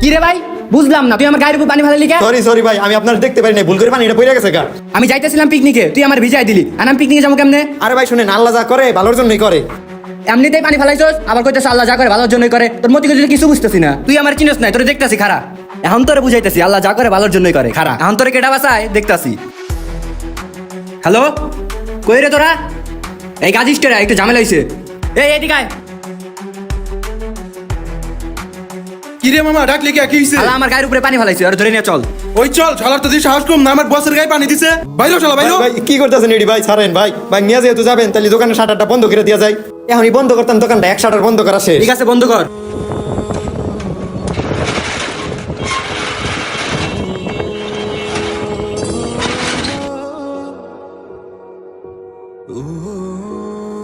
কি রে ভাই বুঝলাম না, তুই আমার গায়ের উপর পানি ফেলালি কেন? সরি ভাই, আমি আপনার দেখতে পারি না, ভুল করে পানিটা পড়ে গেছে গা। আমি যাইতেছিলাম পিকনিকে, তুই আমার ভিজাই দিলি, আর আমি পিকনিকে যাবো কেমনে? আরে ভাই শুনেন, আল্লাহ যা করে ভালোর জন্যই করে। এমনিতেই পানি ফেলাইছস, আবার কইতেছ আল্লাহ যা করে ভালোর জন্যই করে। তোর মতি কিছু কিছু বুঝতেছি না, তুই আমার চিনস নাই, তোরে দেখতাছি খারা। এখন তোরে বুঝাইতেছি আল্লাহ যা করে ভালোর জন্যই করে, খারা। এখন তোরে কেটা বাসায় দেখতাছি। হ্যালো, কই রে তোরা? এই গাজিস্টেরা একটু ঝামেলা হইছে। এই এদিকে আয়। কি রে মামা ডাকলি কি হইছে? আল্লাহ আমার গায়ের উপরে পানি ফেলাইছে, আর ধরে নিয়ে চল। ওই চল শালার তো দিস সাহস কম না, আমার বসের গায়ে পানি দিছে। বাইরো শালা বাইরো। ভাই কি করতেছেন এডি ভাই? ছাড়েন ভাই, ভাই নিয়ে যেহেতু যাবেন তাহলে দোকানের শাটারটা বন্ধ করে দেওয়া যায়। এখনই বন্ধ করতাম দোকানটা, এক শাটার বন্ধ করা শেষ। ঠিক আছে, বন্ধ কর।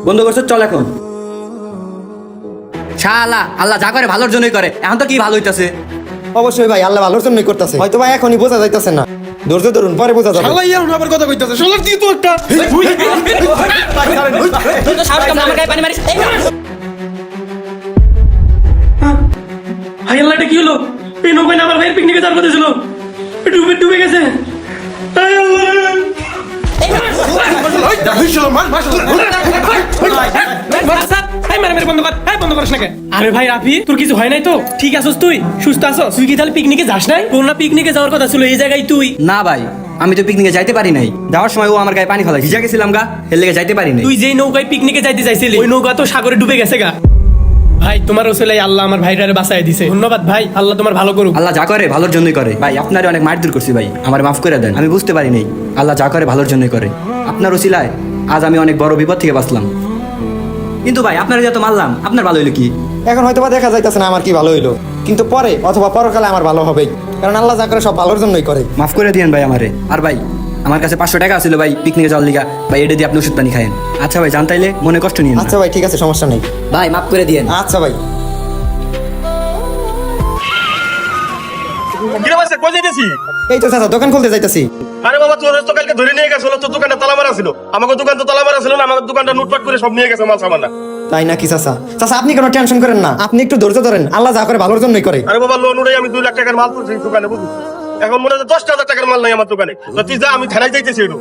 বন্ধ করছো, চল এখন। শালা আল্লাহ যা করে ভালোর জন্যই করে, এখন তো কি ভালো হইতাছে। অবশ্যই ভাই, আল্লাহ ভালোর জন্যই করতেছে। হয়তো ভাই এখনই বোঝা যাইতেছে না, ধৈর্য ধরুন, পরে বোঝা যাবে। শালা ইয়ার আবার কথা কইতাছে। শালার দি তো একটা। তুই তো সাহস কম না, আমার গায়ে পানি মারিস। হাই আল্লাহ, এটা কি হলো? এই নৌকায় না আমার ভাইয়ের পিকনিকে যাওয়ার কথা ছিল, ডুবে ডুবে গেছে। হাই আল্লাহ। ওই শালা মার মার শালা। আরে ভাই রাফি, তোর কিছু হয় নাই তো? ঠিক আছস তুই? সুস্থ আছস? তুই কি তাহলে পিকনিকে যাস নাই? কোন না পিকনিকে যাওয়ার কথা ছিল, এই জায়গায় তুই? না ভাই, আমি তো পিকনিকে যাইতে পারি নাই। যাওয়ার সময় ও আমার গায়ে পানি ফেলাই, ভিজা গেছিলাম গা, এর লেগে যাইতে পারি নাই। তুই যেই নৌকায় পিকনিকে যাইতে চাইছিলি, ওই নৌকা তো সাগরে ডুবে গেছে গা। ভাই তোমার ওসিলে আল্লাহ আমার ভাইটারে বাঁচায় দিছে, ধন্যবাদ ভাই, আল্লাহ তোমার ভালো করুক। আল্লাহ যা করে ভালোর জন্যই করে। ভাই আপনারে অনেক মারধর করছি ভাই, আমার মাফ করে দেন, আমি বুঝতে পারি নাই। আল্লাহ যা করে ভালোর জন্যই করে। আপনার ওসিলায় আজ আমি অনেক বড় বিপদ থেকে বাঁচলাম। কিন্তু ভাই আপনারা যত মারলাম, আপনার ভালো হইলো কি? এখন হয়তো বা দেখা যাইতেছে না আমার কি ভালো হইলো, কিন্তু পরে অথবা পরকালে আমার ভালো হবেই, কারণ আল্লাহ যা করে সব ভালোর জন্যই করে। মাফ করে দিয়েন ভাই আমারে। আর ভাই আমার কাছে 500 টাকা ছিল ভাই পিকনিকে যাওয়ার লিগা, ভাই এটা দিয়ে আপনি ওষুধ পানি খায়েন। আচ্ছা ভাই, জানতাইলে মনে কষ্ট নিয়েন না। আচ্ছা ভাই ঠিক আছে, সমস্যা নেই। ভাই মাফ করে দিয়েন। আচ্ছা ভাই। কিরে ভাই, কই যাইতেছি? এই তো চাচা দোকান খুলতে যাইতেছি। আরে বাবা, তোর তো কালকে ধরে নিয়ে গেছিল, তোর দোকানে তালা মারা ছিল। আমাকে দোকান তো তালা মারা ছিল না, আমাদের দোকানটা লুটপাট করে সব নিয়ে গেছে মাল সামানা। তাই নাকি চাচা? চাচা আপনি কোনো টেনশন করেন না, আপনি একটু ধৈর্য ধরেন, আল্লাহ যা করে ভালোর জন্যই করে। আরে বাবা, লোন উড়ে আমি 2 লাখ টাকার মাল তুলছি দোকানে, বুঝলি? এখন মনে হয় 10,000 টাকার মাল নাই আমার দোকানে। তো তুই যা, আমি থানায় যাইতেছি একটু।